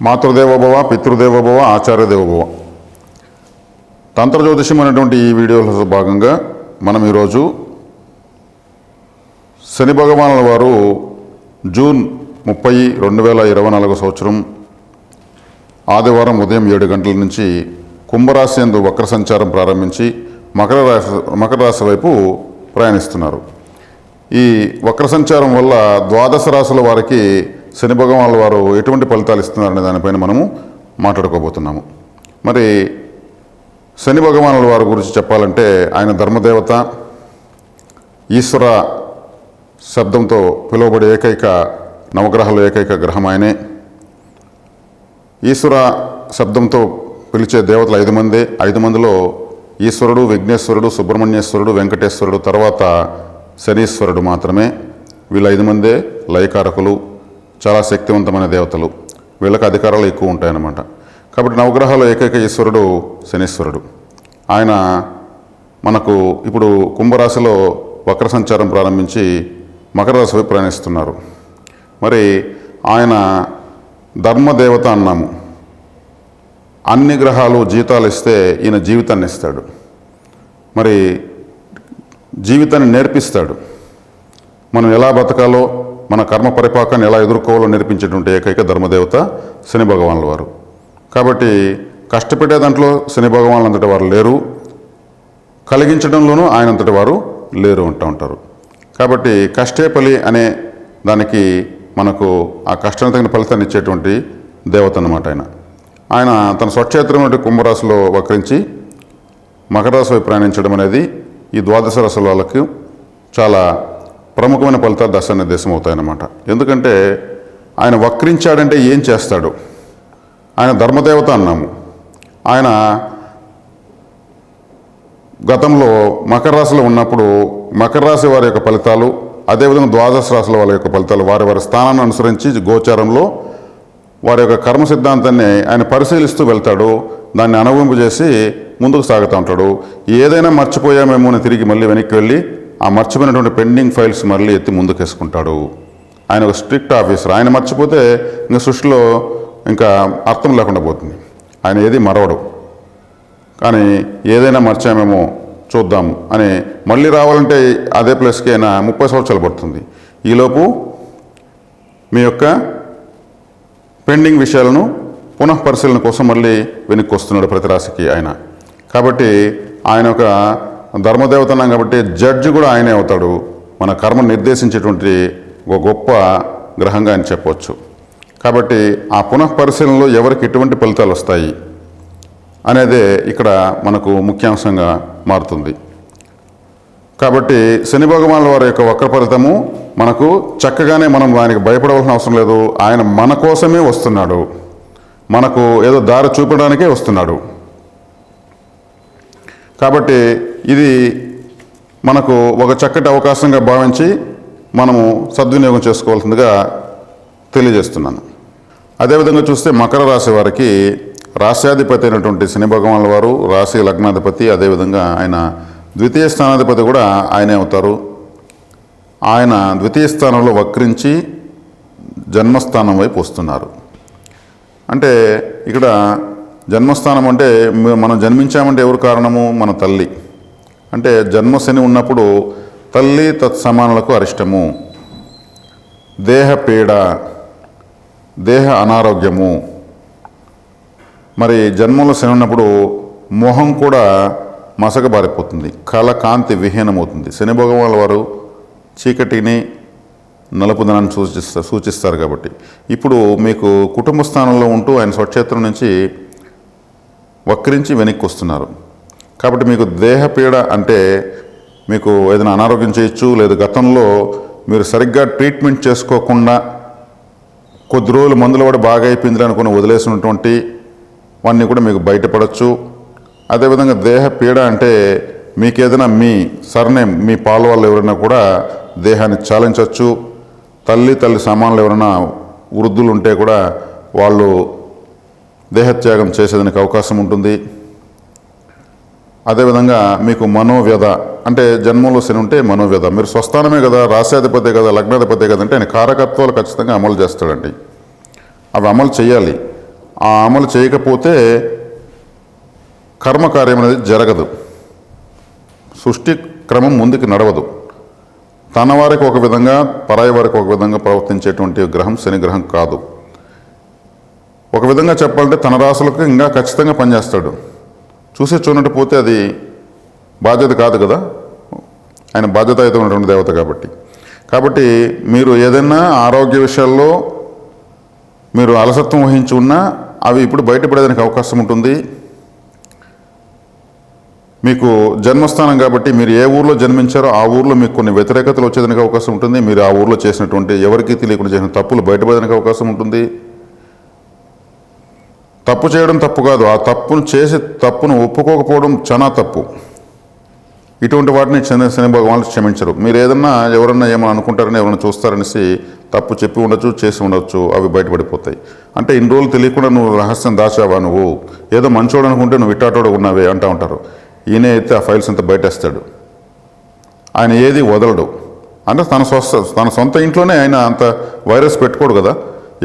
మాతృదేవోభవ, పితృదేవోభవ, ఆచార్యదేవోభవ. తంత్ర జ్యోతిషం అనేటువంటి ఈ వీడియోలో భాగంగా మనం ఈరోజు శని భగవానుల వారు జూన్ 30, 2024 సంవత్సరం ఆదివారం ఉదయం 7 గంటల నుంచి కుంభరాశి యందు వక్ర సంచారం ప్రారంభించి మకర రాశి వైపు ప్రయాణిస్తున్నారు. ఈ వక్ర సంచారం వల్ల ద్వాదశ రాశుల వారికి శని భగవానుల వారు ఎటువంటి ఫలితాలు ఇస్తున్నారనే దానిపైన మనము మాట్లాడుకోబోతున్నాము. మరి శని భగవానుల వారి గురించి చెప్పాలంటే ఆయన ధర్మదేవత, ఈశ్వర శబ్దంతో పిలువబడే ఏకైక నవగ్రహాలు ఏకైక గ్రహం ఆయనే. ఈశ్వర శబ్దంతో పిలిచే దేవతలు 5 మందే. 5 మందిలో ఈశ్వరుడు, విఘ్నేశ్వరుడు, సుబ్రహ్మణ్యేశ్వరుడు, వెంకటేశ్వరుడు, తర్వాత శనీశ్వరుడు మాత్రమే. వీళ్ళు 5 మందే లయకారకులు, చాలా శక్తివంతమైన దేవతలు. వీళ్ళకి అధికారాలు ఎక్కువ ఉంటాయన్నమాట. కాబట్టి నవగ్రహాలు ఏకైక ఈశ్వరుడు శనీశ్వరుడు. ఆయన మనకు ఇప్పుడు కుంభరాశిలో వక్ర సంచారం ప్రారంభించి మకర రాశి వైపు ప్రయాణిస్తున్నారు. మరి ఆయన ధర్మదేవత అన్నాము. అన్ని గ్రహాలు జీతాలు ఇస్తే ఈయన జీవితాన్ని ఇస్తాడు. మరి జీవితాన్ని నేర్పిస్తాడు. మనం ఎలా బతకాలో, మన కర్మ పరిపాకాన్ని ఎలా ఎదుర్కోవాలో నేర్పించేటువంటి ఏకైక ధర్మదేవత శని భగవానుల వారు. కాబట్టి కష్టపెట్టే దాంట్లో శని భగవానులు అంతటి వారు లేరు, కలిగించడంలోనూ ఆయన అంతటి వారు లేరు అంటూ ఉంటారు. కాబట్టి కష్టే ఫలి అనే దానికి మనకు ఆ కష్టానికి తగిన ఫలితాన్ని ఇచ్చేటువంటి దేవత అన్నమాట ఆయన తన స్వక్షేత్రం కుంభరాశిలో వక్రించి మకర రాశి వైపు ప్రయాణించడం అనేది ఈ ద్వాదశ రాశుల వాళ్ళకు చాలా ప్రముఖమైన ఫలితాలు దశ నిర్దేశం అవుతాయన్నమాట. ఎందుకంటే ఆయన వక్రించాడంటే ఏం చేస్తాడు? ఆయన ధర్మదేవత అన్నాము. ఆయన గతంలో మకర రాశిలో ఉన్నప్పుడు మకర రాశి వారి యొక్క ఫలితాలు, అదేవిధంగా ద్వాదశ రాశుల వాళ్ళ యొక్క ఫలితాలు వారి వారి స్థానాన్ని అనుసరించి గోచారంలో వారి యొక్క కర్మ సిద్ధాంతాన్ని ఆయన పరిశీలిస్తూ వెళ్తాడు. దాన్ని అనుభవింపు చేసి ముందుకు సాగుతూ ఉంటాడు. ఏదైనా మర్చిపోయామేమో అని తిరిగి మళ్ళీ వెనక్కి వెళ్ళి ఆ మర్చిపోయినటువంటి పెండింగ్ ఫైల్స్ మళ్ళీ ఎత్తి ముందుకు వేసుకుంటాడు. ఆయన ఒక స్ట్రిక్ట్ ఆఫీసర్. ఆయన మర్చిపోతే ఇంకా సృష్టిలో ఇంకా అర్థం లేకుండా పోతుంది. ఆయన ఏది మరవడు. కానీ ఏదైనా మర్చామేమో చూద్దాం అని మళ్ళీ రావాలంటే అదే ప్లేస్కి అయినా 30 సంవత్సరాలు పడుతుంది. ఈలోపు మీ యొక్క పెండింగ్ విషయాలను పునః పరిశీలన కోసం మళ్ళీ వెనక్కి వస్తున్నాడు ప్రతి రాశికి ఆయన. కాబట్టి ఆయన ఒక ధర్మదేవత అన్నాం కాబట్టి జడ్జి కూడా ఆయనే అవుతాడు. మన కర్మ నిర్దేశించేటువంటి ఒక గొప్ప గ్రహంగా ఆయన చెప్పవచ్చు. కాబట్టి ఆ పునః పరిశీలనలో ఎవరికి ఎటువంటి ఫలితాలు వస్తాయి అనేదే ఇక్కడ మనకు ముఖ్యాంశంగా మారుతుంది. కాబట్టి శని భగవానుల వారి యొక్క వక్ర ఫలితము మనకు చక్కగానే మనం ఆయనకి భయపడవలసిన అవసరం లేదు. ఆయన మన కోసమే వస్తున్నాడు, మనకు ఏదో దారి చూపడానికే వస్తున్నాడు. కాబట్టి ఇది మనకు ఒక చక్కటి అవకాశంగా భావించి మనము సద్వినియోగం చేసుకోవాల్సిందిగా తెలియజేస్తున్నాను. అదేవిధంగా చూస్తే మకర రాశి వారికి రాశ్యాధిపతి అయినటువంటి శని భగవానుల వారు రాశి లగ్నాధిపతి, అదేవిధంగా ఆయన ద్వితీయ స్థానాధిపతి కూడా ఆయనే అవుతారు. ఆయన ద్వితీయ స్థానంలో వక్రించి జన్మస్థానం వైపు వస్తున్నారు. అంటే ఇక్కడ జన్మస్థానం అంటే మనం జన్మించామంటే ఎవరు కారణము? మన తల్లి. అంటే జన్మశని ఉన్నప్పుడు తల్లి తత్సమానులకు అరిష్టము, దేహ పీడ, దేహ అనారోగ్యము. మరి జన్మలో శని ఉన్నప్పుడు మొహం కూడా మసకబారిపోతుంది, కళ కాంతి విహీనమవుతుంది. శని భగవానుల వారు చీకటిని నలుపుదనాన్ని సూచిస్తారు. కాబట్టి ఇప్పుడు మీకు కుటుంబ స్థానంలో ఉంటూ ఆయన స్వక్షేత్రం నుంచి వక్రించి వెనక్కి వస్తున్నారు. కాబట్టి మీకు దేహపీడ అంటే మీకు ఏదైనా అనారోగ్యం చేయొచ్చు, లేదా గతంలో మీరు సరిగ్గా ట్రీట్మెంట్ చేసుకోకుండా కొద్ది రోజులు మందులు పడి బాగా అయిపోయింది అనుకుని వదిలేసినటువంటి వాన్ని కూడా మీకు బయటపడవచ్చు. అదేవిధంగా దేహపీడ అంటే మీకు ఏదైనా మీ సర్నేమ్, మీ పాల వాళ్ళు ఎవరైనా కూడా దేహాన్ని చాలించవచ్చు. తల్లి సమానులు ఎవరైనా వృద్ధులు ఉంటే కూడా వాళ్ళు దేహత్యాగం చేసేదానికి అవకాశం ఉంటుంది. అదేవిధంగా మీకు మనోవ్యధ అంటే జన్మంలో శని ఉంటే మనోవ్యధ. మీరు స్వస్థానమే కదా, రాశ్యాధిపతే కదా, లగ్నాధిపతే కదా అంటే ఆయన కారకత్వాలు ఖచ్చితంగా అమలు చేస్తాడండి. అవి అమలు చేయాలి. ఆ అమలు చేయకపోతే కర్మకార్యం అనేది జరగదు, సృష్టి క్రమం ముందుకు నడవదు. తన వారికి ఒక విధంగా పరాయి వారికి ఒక విధంగా ప్రవర్తించేటువంటి గ్రహం శని గ్రహం కాదు. ఒక విధంగా చెప్పాలంటే తన రాశులకు ఇంకా ఖచ్చితంగా పనిచేస్తాడు. చూడనట్టు పోతే అది బాధ్యత కాదు కదా, ఆయన బాధ్యతాయుతమైనటువంటి దేవత కాబట్టి మీరు ఏదైనా ఆరోగ్య విషయాల్లో మీరు అలసత్వం వహించి ఉన్నా అవి ఇప్పుడు బయటపడేదానికి అవకాశం ఉంటుంది. మీకు జన్మస్థానం కాబట్టి మీరు ఏ ఊర్లో జన్మించారో ఆ ఊర్లో మీకు కొన్ని వ్యతిరేకతలు వచ్చేదానికి అవకాశం ఉంటుంది. మీరు ఆ ఊర్లో చేసినటువంటి ఎవరికీ తెలియకుండా చేసిన తప్పులు బయటపడేదానికి అవకాశం ఉంటుంది. తప్పు చేయడం తప్పు కాదు, ఆ తప్పును ఒప్పుకోకపోవడం చాలా తప్పు. ఇటువంటి వాటిని శని భగవానులు క్షమించరు. మీరు ఏదన్నా ఎవరన్నా ఏమైనా అనుకుంటారని ఎవరైనా చూస్తారనేసి తప్పు చెప్పి ఉండొచ్చు, చేసి ఉండొచ్చు, అవి బయటపడిపోతాయి. అంటే ఇన్ని రోజులు తెలియకుండా నువ్వు రహస్యం దాచావా, నువ్వు ఏదో మంచోడు అనుకుంటే నువ్వు ఇట్టాటోడు ఉన్నావే అంటూ ఉంటారు. ఈయన అయితే ఆ ఫైల్స్ అంతా బయటేస్తాడు. ఆయన ఏది వదలడు. అంటే తన సొంత ఇంట్లోనే ఆయన అంత వైరస్ పెట్టుకోడు కదా.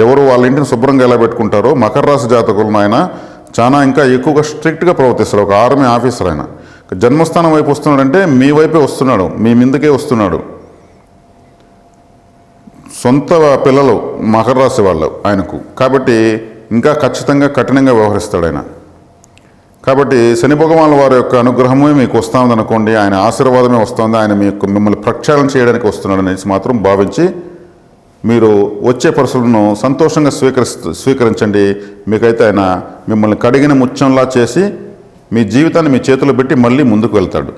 ఎవరు వాళ్ళ ఇంటిని శుభ్రంగా ఎలా పెట్టుకుంటారో మకర రాశి జాతకులను ఆయన చాలా ఇంకా ఎక్కువగా స్ట్రిక్ట్గా ప్రవర్తిస్తారు. ఒక ఆర్మీ ఆఫీసర్ ఆయన. జన్మస్థానం వైపు వస్తున్నాడంటే మీ వైపే వస్తున్నాడు, మీ మీదకే వస్తున్నాడు. సొంత పిల్లలు మకర రాశి వాళ్ళు ఆయనకు, కాబట్టి ఇంకా ఖచ్చితంగా కఠినంగా వ్యవహరిస్తాడు ఆయన. కాబట్టి శని భగవానుల వారి యొక్క అనుగ్రహమే మీకు వస్తుంది అనుకోండి, ఆయన ఆశీర్వాదమే వస్తుంది, ఆయన మిమ్మల్ని ప్రక్షాళన చేయడానికి వస్తున్నాడు అనేసి మాత్రం భావించి మీరు వచ్చే పరిస్థితులను సంతోషంగా స్వీకరించండి. మీకైతే ఆయన మిమ్మల్ని కడిగిన ముత్యంలా చేసి మీ జీవితాన్ని మీ చేతిలో పెట్టి మళ్ళీ ముందుకు వెళ్తాడు.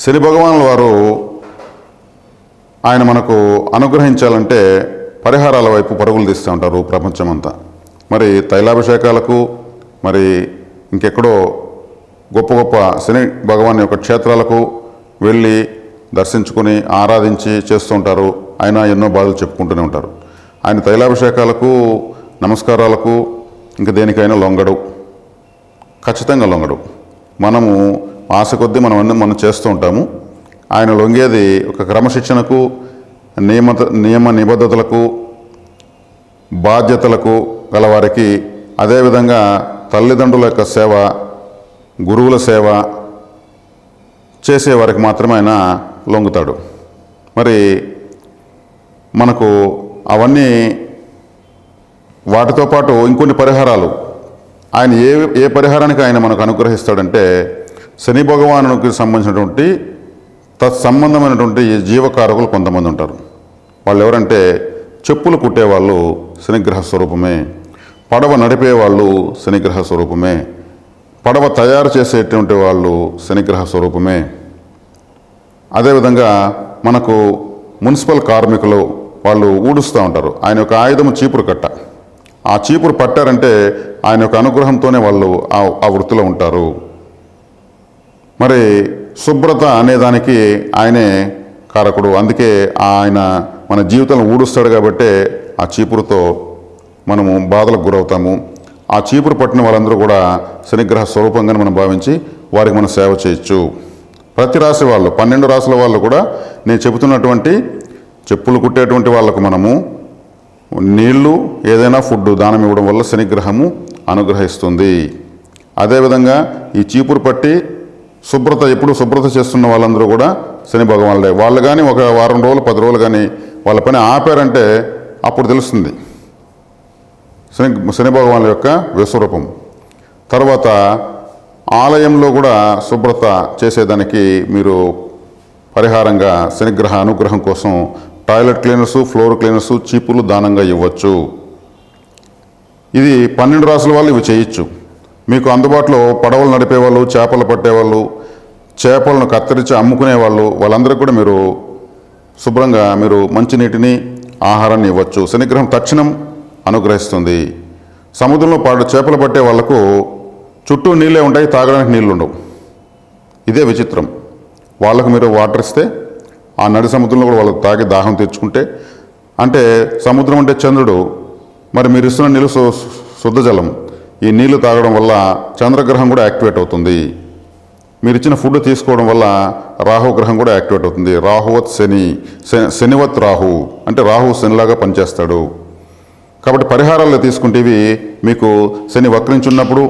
శని భగవానుల వారు ఆయన మనకు అనుగ్రహించాలంటే పరిహారాల వైపు పరుగులు తీస్తూ ఉంటారు ప్రపంచమంతా. మరి తైలాభిషేకాలకు, మరి ఇంకెక్కడో గొప్ప గొప్ప శని భగవాన్ యొక్క క్షేత్రాలకు వెళ్ళి దర్శించుకొని ఆరాధించి చేస్తూ ఉంటారు. ఆయన ఎన్నో బాధలు చెప్పుకుంటూనే ఉంటారు. ఆయన తైలాభిషేకాలకు, నమస్కారాలకు ఇంక దేనికైనా లొంగడు, ఖచ్చితంగా లొంగడు. మనము ఆశ కొద్దీ మనం చేస్తూ ఉంటాము. ఆయన లొంగేది ఒక క్రమశిక్షణకు, నియమ నిబద్ధతలకు, బాధ్యతలకు గలవారికి, అదేవిధంగా తల్లిదండ్రుల యొక్క సేవ, గురువుల సేవ చేసేవారికి మాత్రమే ఆయన లొంగుతాడు. మరి మనకు అవన్నీ వాటితో పాటు ఇంకొన్ని పరిహారాలు ఆయన ఏ పరిహారానికి ఆయన మనకు అనుగ్రహిస్తాడంటే శని భగవానునికి సంబంధించినటువంటి తత్సంబంధమైనటువంటి జీవకారకులు కొంతమంది ఉంటారు. వాళ్ళు ఎవరంటే చెప్పులు కుట్టేవాళ్ళు శనిగ్రహ స్వరూపమే, పడవ నడిపేవాళ్ళు శనిగ్రహ స్వరూపమే, పడవ తయారు చేసేటువంటి వాళ్ళు శనిగ్రహ స్వరూపమే. అదేవిధంగా మనకు మున్సిపల్ కార్మికులు వాళ్ళు ఊడుస్తూ ఉంటారు. ఆయన యొక్క ఆయుధము చీపురు కట్ట. ఆ చీపురు పట్టారంటే ఆయన యొక్క అనుగ్రహంతోనే వాళ్ళు ఆ వృత్తిలో ఉంటారు. మరి శుభ్రత అనేదానికి ఆయనే కారకుడు. అందుకే ఆయన మన జీవితంలో ఊడుస్తాడు కాబట్టి ఆ చీపురుతో మనము బాధలకు గురవుతాము. ఆ చీపురు పట్టిన వాళ్ళందరూ కూడా శనిగ్రహ స్వరూపంగానే మనం భావించి వారికి మనం సేవ చేయొచ్చు. ప్రతి రాశి వాళ్ళు, 12 రాశుల వాళ్ళు కూడా నేను చెబుతున్నటువంటి చెప్పులు కుట్టేటువంటి వాళ్ళకు మనము నీళ్లు, ఏదైనా ఫుడ్ దానం ఇవ్వడం వల్ల శనిగ్రహము అనుగ్రహిస్తుంది. అదేవిధంగా ఈ చీపురు పట్టి ఎప్పుడు శుభ్రత చేస్తున్న వాళ్ళందరూ కూడా శని భగవానులే. వాళ్ళు కానీ ఒక వారం రోజులు 10 రోజులు కానీ వాళ్ళ పని ఆపారంటే అప్పుడు తెలుస్తుంది శని భగవానుల యొక్క విశ్వరూపం. తర్వాత ఆలయంలో కూడా శుభ్రత చేసేదానికి మీరు పరిహారంగా శనిగ్రహ అనుగ్రహం కోసం టాయిలెట్ క్లీనర్సు, ఫ్లోర్ క్లీనర్సు, చీపులు దానంగా ఇవ్వచ్చు. ఇది 12 రాసుల వాళ్ళు ఇవి చేయొచ్చు. మీకు అందుబాటులో పడవలు నడిపేవాళ్ళు, చేపలు పట్టేవాళ్ళు, చేపలను కత్తిరించి అమ్ముకునేవాళ్ళు, వాళ్ళందరికీ కూడా మీరు శుభ్రంగా మీరు మంచినీటిని, ఆహారాన్ని ఇవ్వచ్చు. శనిగ్రహం తక్షణం అనుగ్రహిస్తుంది. సముద్రంలో చేపలు పట్టే వాళ్లకు చుట్టూ నీళ్ళే ఉంటాయి, తాగడానికి నీళ్ళు ఉండవు. ఇదే విచిత్రం. వాళ్ళకు మీరు వాటర్ ఇస్తే ఆ నడి సముద్రంలో కూడా వాళ్ళు తాగి దాహం తీర్చుకుంటే, అంటే సముద్రం అంటే చంద్రుడు, మరి మీరు ఇస్తున్న నీళ్ళు శుద్ధ జలం. ఈ నీళ్లు తాగడం వల్ల చంద్రగ్రహం కూడా యాక్టివేట్ అవుతుంది. మీరు ఇచ్చిన ఫుడ్ తీసుకోవడం వల్ల రాహుగ్రహం కూడా యాక్టివేట్ అవుతుంది. రాహువత్ శనివత్ రాహు అంటే రాహు శనిలాగా పనిచేస్తాడు. కాబట్టి పరిహారాల్లో తీసుకుంటే ఇవి మీకు శని వక్రించున్నప్పుడు,